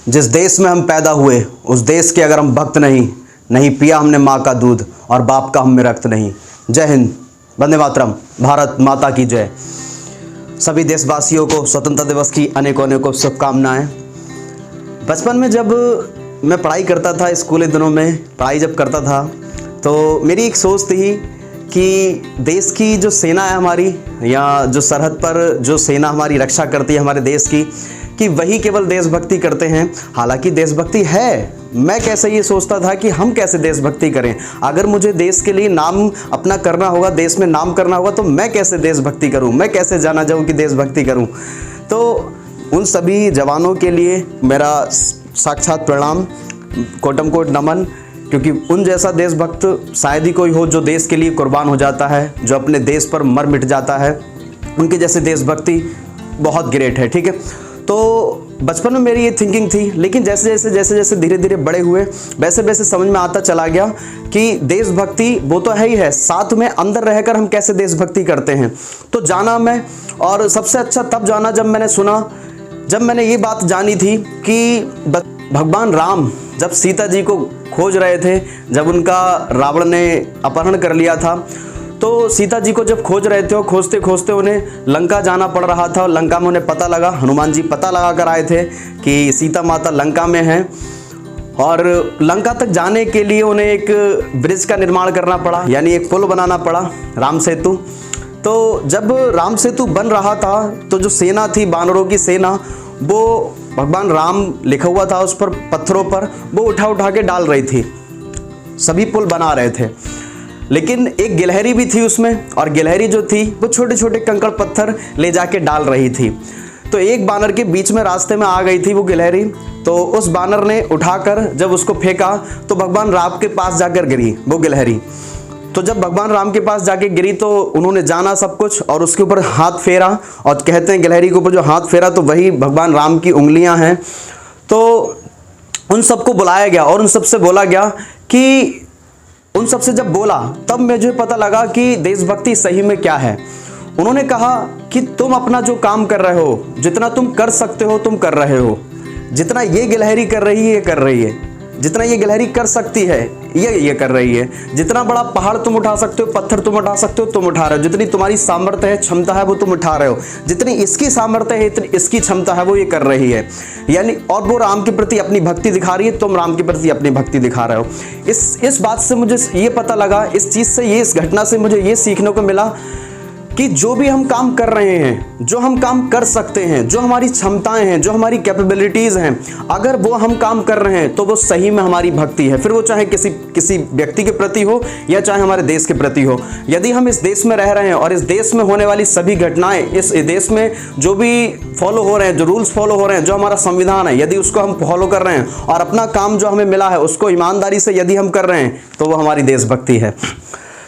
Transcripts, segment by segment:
जिस देश में हम पैदा हुए उस देश के अगर हम भक्त नहीं, नहीं पिया हमने माँ का दूध और बाप का हम में रक्त नहीं। जय हिंद, वंदे मातरम, भारत माता की जय। सभी देशवासियों को स्वतंत्रता दिवस की अनेकों अनेकों शुभकामनाएं। बचपन में जब मैं पढ़ाई करता था, स्कूली दिनों में पढ़ाई जब करता था तो मेरी एक सोच थी कि देश की जो सेना है हमारी, या जो सरहद पर जो सेना हमारी रक्षा करती है हमारे देश की, कि वही केवल देशभक्ति करते हैं। हालांकि देशभक्ति है, मैं कैसे ये सोचता था कि हम कैसे देशभक्ति करें। अगर मुझे देश के लिए नाम अपना करना होगा, देश में नाम करना होगा, तो मैं कैसे देशभक्ति करूं, मैं कैसे जाना जाऊं कि देशभक्ति करूं। तो उन सभी जवानों के लिए मेरा साक्षात प्रणाम, कोटम कोट नमन, क्योंकि उन जैसा देशभक्त शायद ही कोई हो जो देश के लिए कुर्बान हो जाता है, जो अपने देश पर मर मिट जाता है। उनके जैसे देशभक्ति बहुत ग्रेट है। ठीक है, तो बचपन में मेरी ये थिंकिंग थी, लेकिन जैसे जैसे धीरे धीरे बड़े हुए वैसे वैसे समझ में आता चला गया कि देशभक्ति वो तो है ही है, साथ में अंदर रहकर हम कैसे देशभक्ति करते हैं। तो जाना मैं, और सबसे अच्छा तब जाना जब मैंने सुना, जब मैंने ये बात जानी थी कि भगवान राम जब सीता जी को खोज रहे थे, जब उनका रावण ने अपहरण कर लिया था, तो सीता जी को जब खोज रहे थे और खोजते खोजते उन्हें लंका जाना पड़ रहा था। और लंका में उन्हें पता लगा, हनुमान जी पता लगा कर आए थे कि सीता माता लंका में हैं, और लंका तक जाने के लिए उन्हें एक ब्रिज का निर्माण करना पड़ा, यानी एक पुल बनाना पड़ा, राम सेतु। तो जब राम सेतु बन रहा था तो जो सेना थी, बानरों की सेना, वो भगवान राम लिखा हुआ था उस पर पत्थरों पर, वो उठा उठा के डाल रही थी, सभी पुल बना रहे थे। लेकिन एक गिलहरी भी थी उसमें, और गिलहरी जो थी वो छोटे छोटे कंकड़ पत्थर ले जाके डाल रही थी। तो एक बानर के बीच में रास्ते में आ गई थी वो गिलहरी, तो उस बानर ने उठाकर जब उसको फेंका तो भगवान राम के पास जाकर गिरी वो गिलहरी। तो जब भगवान राम के पास जाके गिरी तो उन्होंने जाना सब कुछ और उसके ऊपर हाथ फेरा, और कहते हैं गिलहरी के ऊपर जो हाथ फेरा तो वही भगवान राम की उंगलियां हैं। तो उन सबको बुलाया गया और उन सबसे बोला गया कि, उन सबसे जब बोला तब मुझे पता लगा कि देशभक्ति सही में क्या है। उन्होंने कहा कि तुम अपना जो काम कर रहे हो, जितना तुम कर सकते हो तुम कर रहे हो, जितना ये गिलहरी कर रही है ये कर रही है, जितना ये गिलहरी कर सकती है ये कर रही है, जितना बड़ा पहाड़ तुम उठा सकते हो, पत्थर तुम उठा सकते हो तुम उठा रहे हो, जितनी तुम्हारी सामर्थ्य है, क्षमता है वो तुम उठा रहे हो, जितनी इसकी सामर्थ्य है इतनी इसकी क्षमता है वो ये कर रही है। यानी और वो राम के प्रति अपनी भक्ति दिखा रही है, तुम राम के प्रति अपनी भक्ति दिखा रहे हो। इस बात से मुझे ये पता लगा, इस चीज़ से, इस घटना से मुझे ये सीखने को मिला कि जो भी हम काम कर रहे हैं, जो हम काम कर सकते हैं, जो हमारी क्षमताएं हैं, जो हमारी कैपेबिलिटीज़ हैं, अगर वो हम काम कर रहे हैं तो वो सही में हमारी भक्ति है। फिर वो चाहे किसी व्यक्ति के प्रति हो या चाहे हमारे देश के प्रति हो। यदि हम इस देश में रह रहे हैं और इस देश में होने वाली सभी घटनाएं, इस देश में जो भी फॉलो हो रहे हैं, जो रूल्स फॉलो हो रहे हैं, जो हमारा संविधान है, यदि उसको हम फॉलो कर रहे हैं और अपना काम जो हमें मिला है उसको ईमानदारी से यदि हम कर रहे हैं तो वो हमारी देशभक्ति है।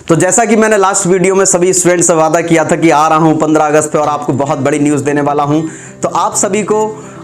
तो जैसा कि मैंने लास्ट वीडियो में सभी स्टूडेंट से वादा किया था कि आ रहा हूं 15 अगस्त पे और आपको बहुत बड़ी न्यूज़ देने वाला हूं, तो आप सभी को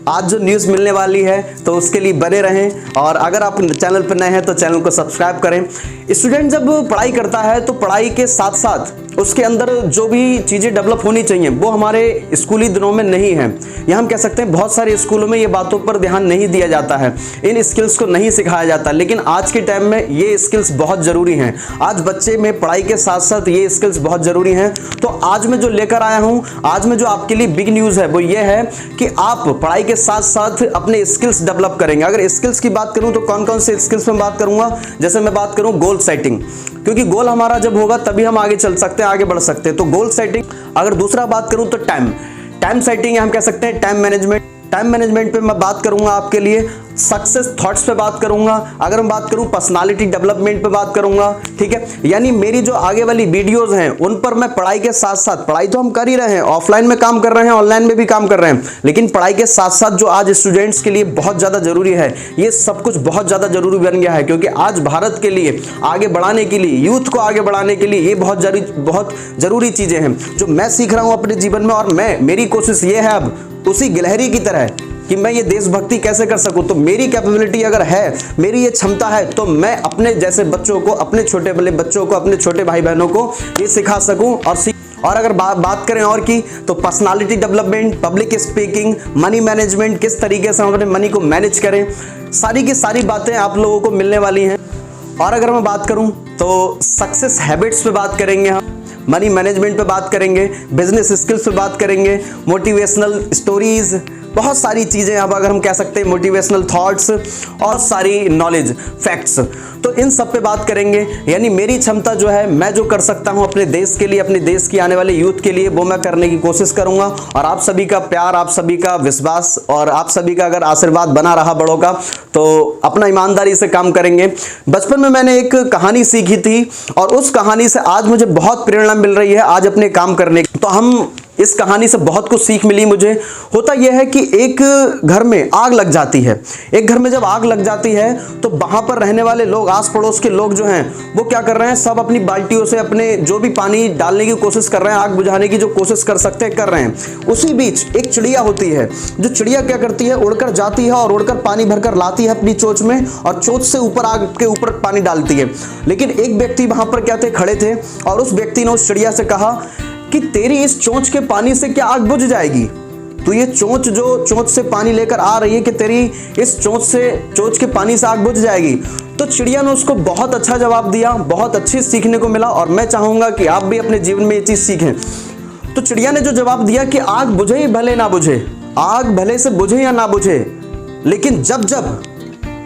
आज जो न्यूज़ मिलने वाली है तो उसके लिए बने रहें। और अगर आप चैनल पर नए हैं तो चैनल को सब्सक्राइब करें। स्टूडेंट जब पढ़ाई करता है तो पढ़ाई के साथ साथ उसके अंदर जो भी चीज़ें डेवलप होनी चाहिए वो हमारे स्कूली दिनों में नहीं है, या हम कह सकते हैं बहुत सारे स्कूलों में ये बातों पर ध्यान नहीं दिया जाता है, इन स्किल्स को नहीं सिखाया जाता। लेकिन आज के टाइम में ये स्किल्स बहुत ज़रूरी हैं। आज बच्चे में पढ़ाई के साथ साथ ये स्किल्स बहुत ज़रूरी हैं। तो आज मैं जो लेकर आया हूँ, आज में जो आपके लिए बिग न्यूज़ है वो ये है कि आप पढ़ाई के साथ साथ अपने स्किल्स डेवलप करेंगे। अगर स्किल्स की बात करूँ तो कौन कौन से स्किल्स में बात करूँगा, जैसे मैं बात करूँ गोल सेटिंग, क्योंकि गोल हमारा जब होगा तभी हम आगे चल सकते हैं, आगे बढ़ सकते हैं। तो गोल सेटिंग। अगर दूसरा बात करूं तो टाइम सेटिंग, हम कह सकते हैं टाइम मैनेजमेंट पे मैं बात करूंगा आपके लिए। सक्सेस थॉट्स पे बात करूंगा। अगर मैं बात करूं पर्सनालिटी डेवलपमेंट पे बात करूंगा। ठीक है, यानी मेरी जो आगे वाली वीडियोस हैं उन पर मैं पढ़ाई के साथ साथ, पढ़ाई तो हम कर ही रहे हैं, ऑफलाइन में काम कर रहे हैं, ऑनलाइन में भी काम कर रहे हैं, लेकिन पढ़ाई के साथ साथ जो आज स्टूडेंट्स के लिए बहुत ज़्यादा जरूरी है, ये सब कुछ बहुत ज़्यादा जरूरी बन गया है। क्योंकि आज भारत के लिए आगे बढ़ाने के लिए, यूथ को आगे बढ़ाने के लिए ये बहुत जरूरी चीज़ें हैं जो मैं सीख रहा हूँ अपने जीवन में। और मेरी कोशिश ये है अब उसी गिलहरी की तरह कि मैं ये देशभक्ति कैसे कर सकूं। तो मेरी कैपेबिलिटी अगर है, मेरी ये क्षमता है, तो मैं अपने जैसे बच्चों को, अपने छोटे बड़े बच्चों को, अपने छोटे भाई बहनों को ये सिखा सकूं और अगर बात करें और की तो personality development, public speaking, money management, किस तरीके से हम अपने मनी को मैनेज करें, सारी की सारी बातें आप लोगों को मिलने वाली हैं। और अगर मैं बात करूं तो सक्सेस हैबिट्स पे बात करेंगे, हम मनी मैनेजमेंट पे बात करेंगे, बिजनेस स्किल्स पे बात करेंगे, मोटिवेशनल स्टोरीज, बहुत सारी चीज़ें, अब अगर हम कह सकते हैं मोटिवेशनल थॉट्स और सारी नॉलेज फैक्ट्स, तो इन सब पे बात करेंगे। यानी मेरी क्षमता जो है, मैं जो कर सकता हूं अपने देश के लिए, अपने देश की आने वाले यूथ के लिए, वो मैं करने की कोशिश करूंगा। और आप सभी का प्यार, आप सभी का विश्वास और आप सभी का अगर आशीर्वाद बना रहा बड़ों का, तो अपना ईमानदारी से काम करेंगे। बचपन में मैंने एक कहानी सीखी थी और उस कहानी से आज मुझे बहुत प्रेरणा मिल रही है आज अपने काम करने की। तो हम इस कहानी से बहुत कुछ सीख मिली मुझे। होता यह है कि एक घर में आग लग जाती है। एक घर में जब आग लग जाती है तो वहां पर रहने वाले लोग, आस पड़ोस के लोग जो हैं, वो क्या कर रहे हैं, सब अपनी बाल्टियों से अपने जो भी पानी डालने की कोशिश कर रहे हैं, आग बुझाने की जो कोशिश कर सकते हैं कर रहे हैं। उसी बीच एक चिड़िया होती है, जो चिड़िया क्या करती है, उड़कर जाती है और उड़कर पानी भरकर लाती है अपनी चोंच में और चोंच से ऊपर आग के ऊपर पानी डालती है। लेकिन एक व्यक्ति वहां पर क्या थे, खड़े थे, और उस व्यक्ति ने उस चिड़िया से कहा कि तेरी इस चोंच के पानी से क्या आग बुझ जाएगी? तो ये चोंच जो चोंच से पानी लेकर आ रही है, कि तेरी इस चोंच के पानी से आग बुझ जाएगी? तो चिड़िया ने उसको बहुत अच्छा जवाब दिया, बहुत अच्छी सीखने को मिला। और मैं चाहूंगा कि आप भी अपने जीवन में ये चीज सीखें। तो चिड़िया ने जो जवाब दिया कि आग बुझे ही भले ना बुझे, आग भले से बुझे या ना बुझे, लेकिन जब जब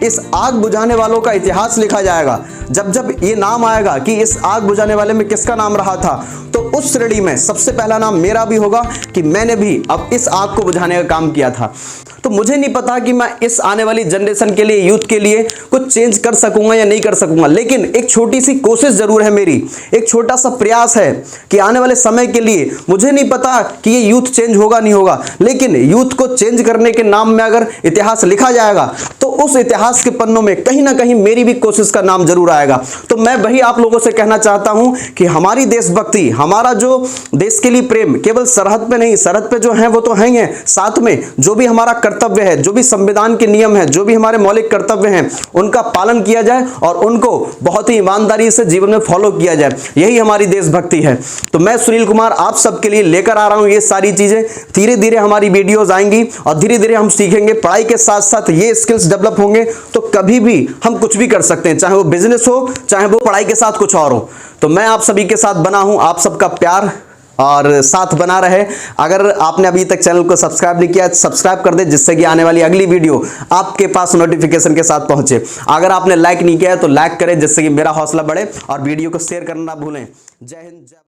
इस आग बुझाने वालों का इतिहास लिखा जाएगा, जब जब ये नाम आएगा कि इस आग बुझाने वाले में किसका नाम रहा था, तो उस श्रेणी में सबसे पहला नाम मेरा भी होगा कि मैंने भी अब इस आग को बुझाने का काम किया था। तो मुझे नहीं पता कि मैं इस आने वाली जनरेशन के लिए, यूथ के लिए कुछ चेंज कर सकूंगा या नहीं कर सकूंगा, लेकिन एक छोटी सी कोशिश जरूर है मेरी, एक छोटा सा प्रयास है कि आने वाले समय के लिए, मुझे नहीं पता कि ये यूथ चेंज होगा नहीं होगा, लेकिन यूथ को चेंज करने के नाम में अगर इतिहास लिखा जाएगा तो उस इतिहास के पन्नों में कहीं ना कहीं मेरी भी कोशिश का नाम जरूर आएगा। तो मैं वही आप लोगों से कहना चाहता हूं कि हमारी देशभक्ति, हमारा जो देश के लिए प्रेम केवल सरहद पे नहीं, सरहद पे जो है वो तो है ही है, साथ में जो भी हमारा कर्तव्य है, जो भी संविधान के नियम है, जो भी हमारे मौलिक कर्तव्य हैं, उनका पालन किया जाए और उनको बहुत ही ईमानदारी से जीवन में फॉलो किया जाए। यही हमारी देशभक्ति है। तो मैं सुनील कुमार आप सबके लिए लेकर आ रहा हूं ये सारी चीजें। धीरे धीरे हमारी वीडियोस आएंगी और धीरे धीरे हम सीखेंगे। पढ़ाई के साथ साथ ये स्किल्स डेवलप होंगे तो कभी भी हम कुछ भी कर सकते हैं, चाहे वो बिजनेस हो, चाहे वो पढ़ाई के साथ कुछ और हो। तो मैं आप सभी के साथ बना हूं, आप सबका प्यार और साथ बना रहे। अगर आपने अभी तक चैनल को सब्सक्राइब नहीं किया, सब्सक्राइब कर दे, जिससे कि आने वाली अगली वीडियो आपके पास नोटिफिकेशन के साथ पहुंचे। अगर आपने लाइक नहीं किया है तो लाइक करें, जिससे कि मेरा हौसला बढ़े, और वीडियो को शेयर करना ना भूलें। जय हिंद।